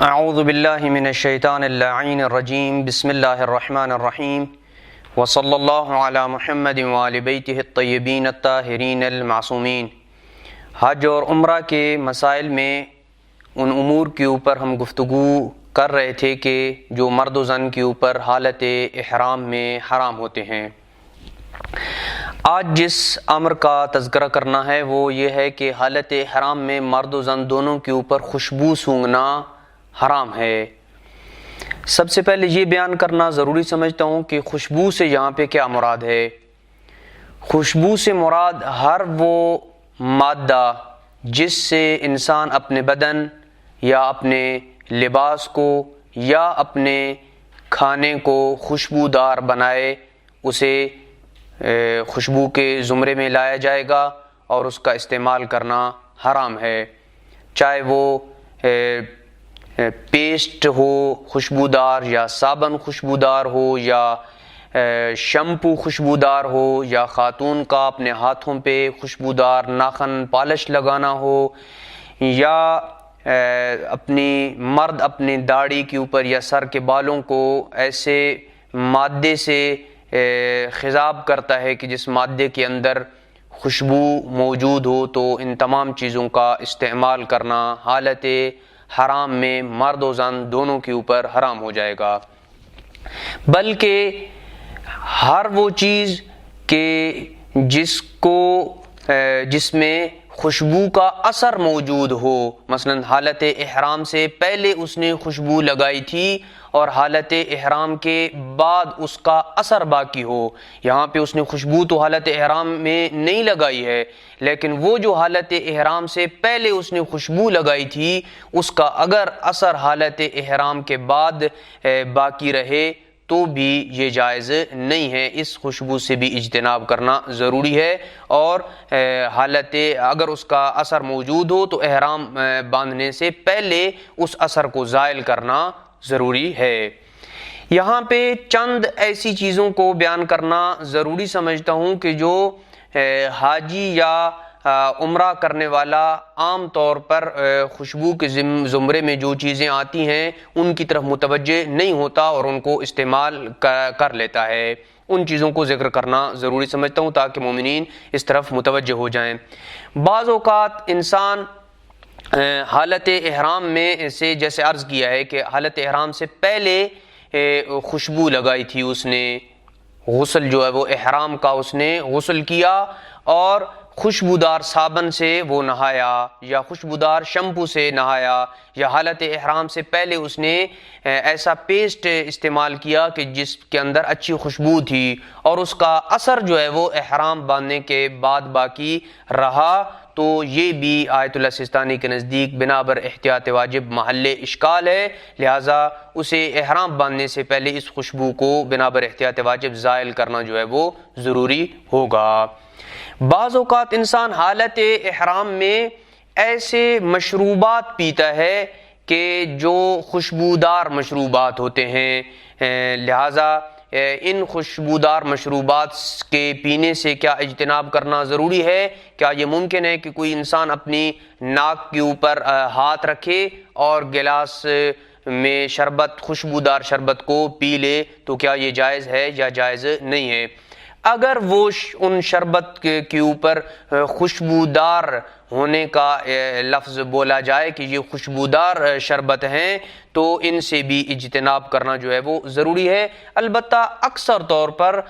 اعوذ باللہ من الشیطان اللعین الرجیم بسم اللہ الرحمن الرحیم وصلی اللہ علی محمد وآل بیتہ الطیبین الطاہرین المعصومین۔ حج اور عمرہ کے مسائل میں ان امور کے اوپر ہم گفتگو کر رہے تھے کہ جو مرد و زن کے اوپر حالت احرام میں حرام ہوتے ہیں۔ آج جس امر کا تذکرہ کرنا ہے وہ یہ ہے کہ حالت احرام میں مرد و زن دونوں کے اوپر خوشبو سونگھنا حرام ہے۔ سب سے پہلے یہ بیان کرنا ضروری سمجھتا ہوں کہ خوشبو سے یہاں پہ کیا مراد ہے۔ خوشبو سے مراد ہر وہ مادہ جس سے انسان اپنے بدن یا اپنے لباس کو یا اپنے کھانے کو خوشبودار بنائے، اسے خوشبو کے زمرے میں لایا جائے گا اور اس کا استعمال کرنا حرام ہے، چاہے وہ پیسٹ ہو خوشبودار یا صابن خوشبودار ہو یا شیمپو خوشبودار ہو یا خاتون کا اپنے ہاتھوں پہ خوشبودار ناخن پالش لگانا ہو یا مرد اپنی داڑھی کے اوپر یا سر کے بالوں کو ایسے مادے سے خضاب کرتا ہے کہ جس مادے کے اندر خوشبو موجود ہو، تو ان تمام چیزوں کا استعمال کرنا حالت حرام میں مرد و زن دونوں کے اوپر حرام ہو جائے گا۔ بلکہ ہر وہ چیز کہ جس میں خوشبو کا اثر موجود ہو، مثلا حالت احرام سے پہلے اس نے خوشبو لگائی تھی اور حالت احرام کے بعد اس کا اثر باقی ہو۔ یہاں پہ اس نے خوشبو تو حالت احرام میں نہیں لگائی ہے، لیکن وہ جو حالت احرام سے پہلے اس نے خوشبو لگائی تھی اس کا اگر اثر حالت احرام کے بعد باقی رہے تو بھی یہ جائز نہیں ہے۔ اس خوشبو سے بھی اجتناب کرنا ضروری ہے، اور اگر اس کا اثر موجود ہو تو احرام باندھنے سے پہلے اس اثر کو زائل کرنا ضروری ہے۔ یہاں پہ چند ایسی چیزوں کو بیان کرنا ضروری سمجھتا ہوں کہ جو حاجی یا عمرہ کرنے والا عام طور پر خوشبو کے زمرے میں جو چیزیں آتی ہیں ان کی طرف متوجہ نہیں ہوتا اور ان کو استعمال کر لیتا ہے۔ ان چیزوں کو ذکر کرنا ضروری سمجھتا ہوں تاکہ مومنین اس طرف متوجہ ہو جائیں۔ بعض اوقات انسان حالت احرام میں سے، جیسے عرض کیا ہے کہ حالت احرام سے پہلے خوشبو لگائی تھی، اس نے غسل جو ہے وہ احرام کا اس نے غسل کیا اور خوشبودار صابن سے وہ نہایا یا خوشبودار شیمپو سے نہایا، یا حالت احرام سے پہلے اس نے ایسا پیسٹ استعمال کیا کہ جس کے اندر اچھی خوشبو تھی اور اس کا اثر جو ہے وہ احرام باندھنے کے بعد باقی رہا، تو یہ بھی آیت اللہ سستانی کے نزدیک بنا بر احتیاط واجب محل اشکال ہے، لہٰذا اسے احرام باندھنے سے پہلے اس خوشبو کو بنا بر احتیاط واجب زائل کرنا جو ہے وہ ضروری ہوگا۔ بعض اوقات انسان حالت احرام میں ایسے مشروبات پیتا ہے کہ جو خوشبودار مشروبات ہوتے ہیں، لہٰذا ان خوشبودار مشروبات کے پینے سے کیا اجتناب کرنا ضروری ہے؟ کیا یہ ممکن ہے کہ کوئی انسان اپنی ناک کے اوپر ہاتھ رکھے اور گلاس میں شربت خوشبودار شربت کو پی لے، تو کیا یہ جائز ہے یا جائز نہیں ہے؟ اگر وہ ان شربت کے اوپر خوشبودار ہونے کا لفظ بولا جائے کہ یہ خوشبودار شربت ہیں تو ان سے بھی اجتناب کرنا جو ہے وہ ضروری ہے۔ البتہ اکثر طور پر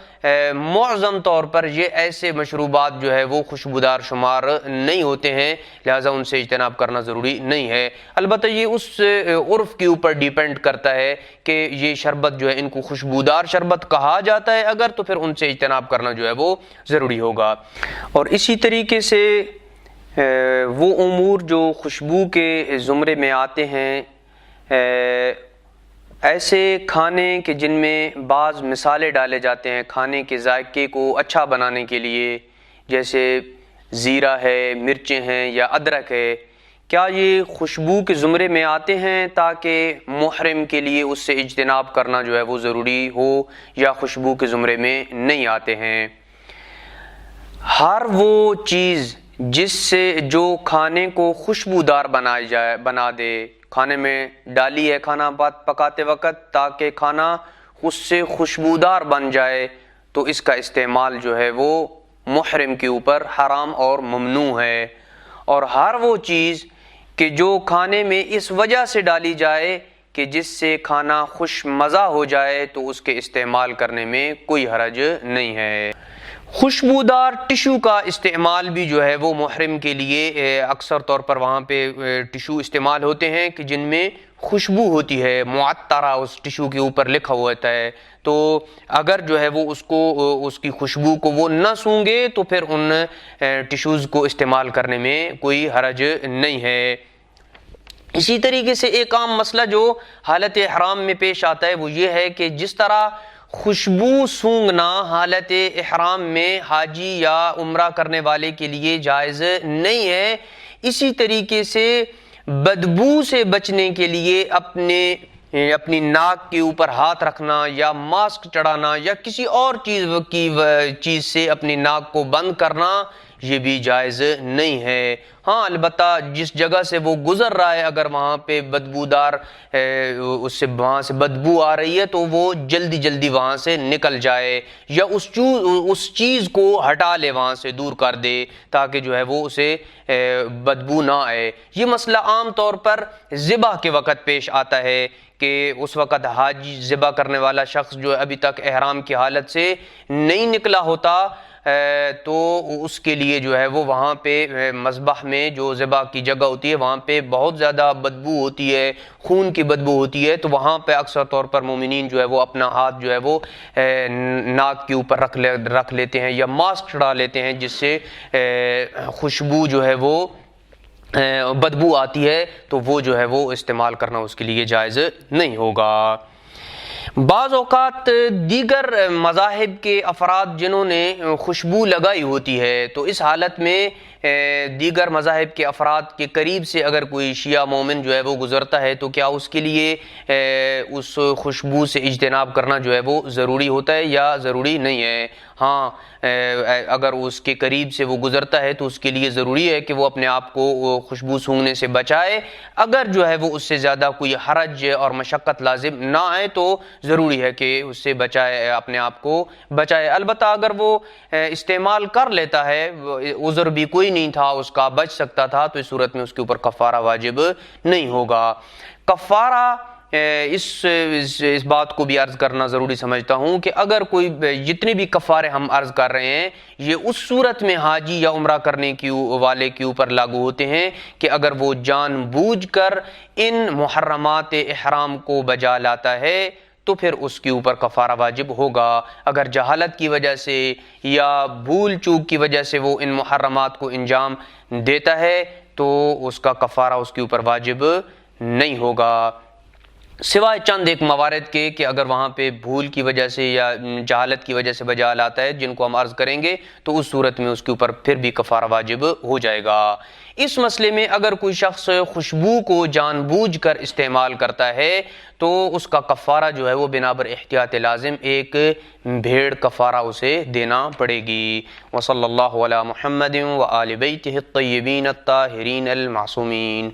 معظم طور پر یہ ایسے مشروبات جو ہے وہ خوشبودار شمار نہیں ہوتے ہیں، لہٰذا ان سے اجتناب کرنا ضروری نہیں ہے۔ البتہ یہ اس عرف کے اوپر ڈیپینڈ کرتا ہے کہ یہ شربت جو ہے ان کو خوشبودار شربت کہا جاتا ہے اگر، تو پھر ان سے اجتناب کرنا جو ہے وہ ضروری ہوگا۔ اور اسی طریقے سے وہ امور جو خوشبو کے زمرے میں آتے ہیں، ایسے کھانے کہ جن میں بعض مسالے ڈالے جاتے ہیں کھانے کے ذائقے کو اچھا بنانے کے لیے، جیسے زیرہ ہے، مرچیں ہیں یا ادرک ہے، کیا یہ خوشبو کے زمرے میں آتے ہیں تاکہ محرم کے لیے اس سے اجتناب کرنا جو ہے وہ ضروری ہو، یا خوشبو کے زمرے میں نہیں آتے ہیں؟ ہر وہ چیز جس سے جو کھانے کو خوشبودار بنا دے، کھانے میں ڈالی ہے کھانا پکاتے وقت تاکہ کھانا اس سے خوشبودار بن جائے، تو اس کا استعمال جو ہے وہ محرم کے اوپر حرام اور ممنوع ہے۔ اور ہر وہ چیز کہ جو کھانے میں اس وجہ سے ڈالی جائے کہ جس سے کھانا خوش مزہ ہو جائے تو اس کے استعمال کرنے میں کوئی حرج نہیں ہے۔ خوشبودار ٹشو کا استعمال بھی جو ہے وہ محرم کے لیے اکثر طور پر وہاں پہ ٹشو استعمال ہوتے ہیں کہ جن میں خوشبو ہوتی ہے، معطرہ اس ٹشو کے اوپر لکھا ہوا ہوتا ہے، تو اگر جو ہے وہ اس کی خوشبو کو وہ نہ سونگے تو پھر ان ٹشوز کو استعمال کرنے میں کوئی حرج نہیں ہے۔ اسی طریقے سے ایک عام مسئلہ جو حالت احرام میں پیش آتا ہے وہ یہ ہے کہ جس طرح خوشبو سونگنا حالت احرام میں حاجی یا عمرہ کرنے والے کے لیے جائز نہیں ہے، اسی طریقے سے بدبو سے بچنے کے لیے اپنی ناک کے اوپر ہاتھ رکھنا یا ماسک چڑھانا یا کسی اور چیز سے اپنی ناک کو بند کرنا یہ بھی جائز نہیں ہے۔ ہاں البتہ جس جگہ سے وہ گزر رہا ہے اگر وہاں پہ بدبودار وہاں سے بدبو آ رہی ہے تو وہ جلدی وہاں سے نکل جائے یا اس چیز کو ہٹا لے، وہاں سے دور کر دے تاکہ جو ہے وہ اسے بدبو نہ آئے۔ یہ مسئلہ عام طور پر ذبح کے وقت پیش آتا ہے کہ اس وقت حاجی ذبح کرنے والا شخص جو ابھی تک احرام کی حالت سے نہیں نکلا ہوتا تو اس کے لیے جو ہے وہ وہاں پہ مذبح میں جو ذبح کی جگہ ہوتی ہے وہاں پہ بہت زیادہ بدبو ہوتی ہے، خون کی بدبو ہوتی ہے، تو وہاں پہ اکثر طور پر مومنین جو ہے وہ اپنا ہاتھ جو ہے وہ ناک کے اوپر رکھ لیتے ہیں یا ماسک چڑھا لیتے ہیں جس سے خوشبو جو ہے وہ بدبو آتی ہے تو وہ جو ہے وہ استعمال کرنا اس کے لیے جائز نہیں ہوگا۔ بعض اوقات دیگر مذاہب کے افراد جنہوں نے خوشبو لگائی ہوتی ہے تو اس حالت میں دیگر مذاہب کے افراد کے قریب سے اگر کوئی شیعہ مومن جو ہے وہ گزرتا ہے تو کیا اس کے لیے اس خوشبو سے اجتناب کرنا جو ہے وہ ضروری ہوتا ہے یا ضروری نہیں ہے؟ ہاں اگر اس کے قریب سے وہ گزرتا ہے تو اس کے لیے ضروری ہے کہ وہ اپنے آپ کو خوشبو سونگھنے سے بچائے، اگر جو ہے وہ اس سے زیادہ کوئی حرج اور مشقت لازم نہ آئے تو ضروری ہے کہ اس سے بچائے، اپنے آپ کو بچائے۔ البتہ اگر وہ استعمال کر لیتا ہے، عذر بھی کوئی نہیں تھا اس کا، بچ سکتا تھا، تو اس صورت میں اس کے اوپر کفارہ واجب نہیں ہوگا۔ کفارہ اس بات کو بھی عرض کرنا ضروری سمجھتا ہوں کہ اگر کوئی جتنے بھی کفارے ہم عرض کر رہے ہیں یہ اس صورت میں حاجی یا عمرہ کرنے والے کے اوپر لاگو ہوتے ہیں کہ اگر وہ جان بوجھ کر ان محرمات احرام کو بجا لاتا ہے تو پھر اس کے اوپر کفارہ واجب ہوگا۔ اگر جہالت کی وجہ سے یا بھول چوک کی وجہ سے وہ ان محرمات کو انجام دیتا ہے تو اس کا کفارہ اس کے اوپر واجب نہیں ہوگا، سوائے چند ایک موارد کے کہ اگر وہاں پہ بھول کی وجہ سے یا جہالت کی وجہ سے بجا لاتا ہے جن کو ہم عرض کریں گے تو اس صورت میں اس کے اوپر پھر بھی کفارہ واجب ہو جائے گا۔ اس مسئلے میں اگر کوئی شخص خوشبو کو جان بوجھ کر استعمال کرتا ہے تو اس کا کفارہ جو ہے وہ بنابر احتیاط لازم ایک بھیڑ کفارہ اسے دینا پڑے گی۔ وصلی اللہ علی محمد وآل بیتہ الطیبین الطاہرین المعصومین۔